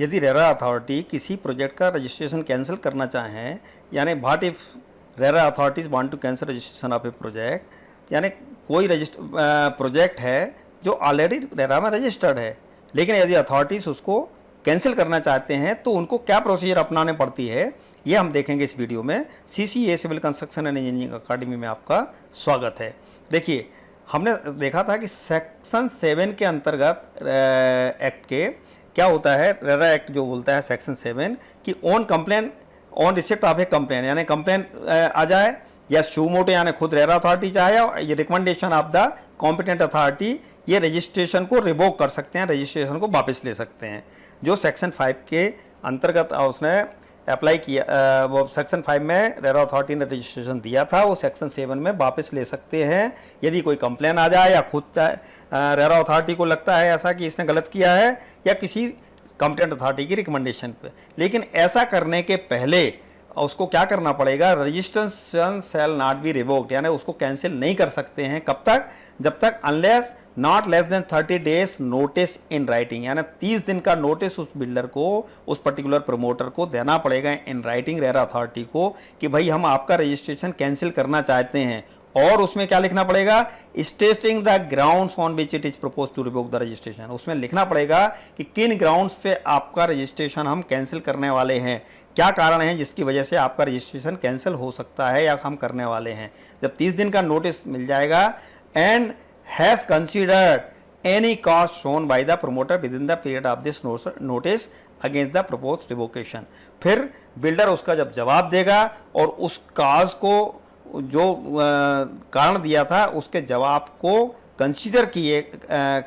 यदि RERA authority किसी project का रजिस्ट्रेशन कैंसिल करना चाहें, यानी what if RERA authorities want to cancel registration of A project, यानी कोई प्रोजेक्ट है जो ऑलरेडी रेरा में रजिस्टर्ड है, लेकिन यदि अथॉरिटीज़ उसको कैंसिल करना चाहते हैं तो उनको क्या प्रोसीजर अपनाने पड़ती है, ये हम देखेंगे इस वीडियो में। CCA civil construction and engineering academy में आपका स्वागत है। देखिए, हमने देखा था कि सेक्शन 7 के अंतर्गत एक्ट के क्या होता है, रेरा एक्ट जो बोलता है सेक्शन 7 कि on complain on receipt of A complain, यानी कंप्लेन आ जाए या शू मोटो यानी खुद रेरा अथॉरिटी चाहे और ये recommendation of the competent authority, ये रजिस्ट्रेशन को रिवोक कर सकते हैं, रजिस्ट्रेशन को वापस ले सकते हैं। जो सेक्शन 5 के अंतर्गत उसने अप्लाई किया, वो सेक्शन 5 में रेरा अथॉरिटी ने रजिस्ट्रेशन दिया था, वो सेक्शन 7 में वापस ले सकते हैं यदि कोई कंप्लेन आ जाए या खुद रेरा अथॉरिटी को लगता है ऐसा कि इसने गलत किया है या किसी कॉम्पिटेंट अथॉरिटी की रिकमेंडेशन पे। लेकिन ऐसा करने के पहले उसको क्या करना पड़ेगा, registration shall not be revoked, यानी उसको कैंसिल नहीं कर सकते हैं। कब तक? जब तक unless not less than 30 days notice in writing, यानी 30 दिन का नोटिस उस बिल्डर को, उस पर्टिकुलर प्रमोटर को देना पड़ेगा इन राइटिंग रेरा अथॉरिटी को कि भाई हम आपका रजिस्ट्रेशन कैंसिल करना चाहते हैं। और उसमें क्या लिखना पड़ेगा, stating the grounds on which it is propose to revoke the registration. उसमें लिखना पड़ेगा कि किन ग्राउंड्स पे आपका रजिस्ट्रेशन हम कैंसिल करने वाले हैं, क्या कारण है जिसकी वजह से आपका रजिस्ट्रेशन कैंसिल हो सकता है या हम करने वाले हैं। जब 30 दिन का नोटिस मिल जाएगा and has considered any cost shown by the promoter with in the period of this notice against the propose revocation, फिर बिल्डर उसका जब जवाब देगा और उस काज को जो कारण दिया था उसके जवाब को कंसीडर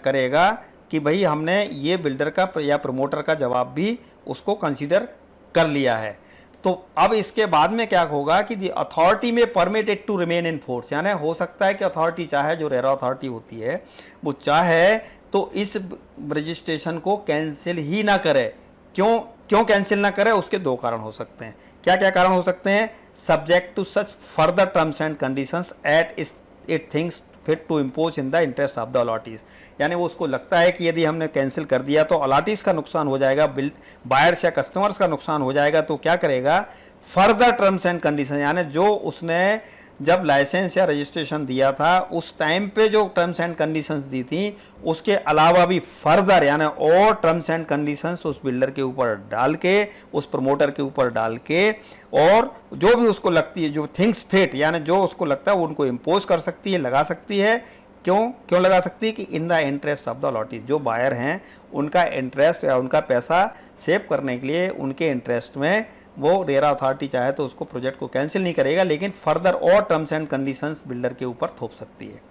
करेगा कि भाई हमने ये बिल्डर का या प्रमोटर का जवाब भी उसको कंसीडर कर लिया है। तो अब इसके बाद में क्या होगा कि the authority may permitted to remain in force, यानी हो सकता है कि अथॉरिटी चाहे, जो रेरा अथॉरिटी होती है वो चाहे तो इस रजिस्ट्रेशन को कैंसिल ही ना करे। क्यों कैंसिल ना करे, उसके दो कारण हो सकते हैं। क्या क्या कारण हो सकते हैं? Subject to such further terms and conditions as it thinks fit to impose in the interest of the allottees, यानी वो उसको लगता है कि यदि हमने कैंसिल कर दिया तो अलॉटीज का नुकसान हो जाएगा, बायर्स या कस्टमर्स का नुकसान हो जाएगा, तो क्या करेगा, फर्दर टर्म्स एंड कंडीशन, यानी जो उसने जब लाइसेंस या रजिस्ट्रेशन दिया था उस टाइम पे जो टर्म्स एंड कंडीशंस दी थी उसके अलावा भी फर्दर, यानी और टर्म्स एंड कंडीशंस उस बिल्डर के ऊपर डाल के, उस प्रमोटर के ऊपर डाल के, और जो भी उसको लगती है, जो थिंग्स फिट, यानी जो उसको लगता है वो उनको इम्पोज कर सकती है, लगा सकती है। क्यों लगा सकती है कि इन the interest of the allottees, जो बायर हैं उनका इंटरेस्ट या उनका पैसा सेव करने के लिए, उनके इंटरेस्ट में वो रेरा अथॉरिटी चाहे तो उसको प्रोजेक्ट को कैंसिल नहीं करेगा, लेकिन फर्दर और टर्म्स एंड कंडीशंस बिल्डर के ऊपर थोप सकती है।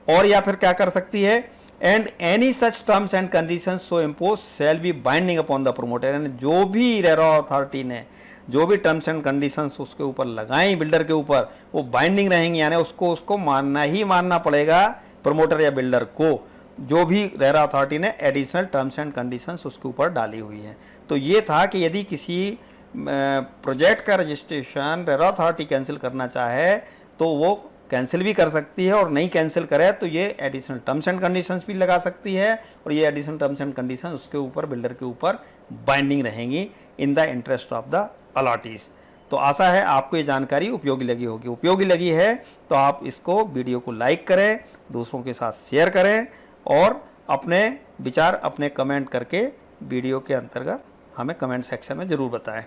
और या फिर क्या कर सकती है, and any such terms and conditions so impose shall be binding upon the promoter, यानी जो भी रेरा अथॉरिटी ने जो भी टर्म्स एंड कंडीशंस उसके ऊपर लगाई बिल्डर के ऊपर, वो बाइंडिंग रहेंगी, यानी उसको मानना ही मानना पड़ेगा प्रमोटर या बिल्डर को, जो भी रेरा अथॉरिटी ने एडिशनल टर्म्स एंड कंडीशंस उसके ऊपर डाली हुई है। तो ये था कि यदि किसी प्रोजेक्ट का रजिस्ट्रेशन रेरा अथॉरिटी कैंसिल करना चाहे तो वो कैंसिल भी कर सकती है, और नहीं कैंसिल करे तो ये एडिशनल टर्म्स एंड कंडीशंस भी लगा सकती है, और ये एडिशनल टर्म्स एंड कंडीशंस उसके ऊपर, बिल्डर के ऊपर बाइंडिंग रहेंगी इन the interest of the allottees. तो आशा है आपको ये जानकारी उपयोगी लगी होगी। उपयोगी लगी है तो आप इसको वीडियो को लाइक करें, दूसरों के साथ शेयर करें, और अपने विचार, अपने कमेंट करके वीडियो के अंतर्गत हमें कमेंट सेक्शन में ज़रूर बताएं।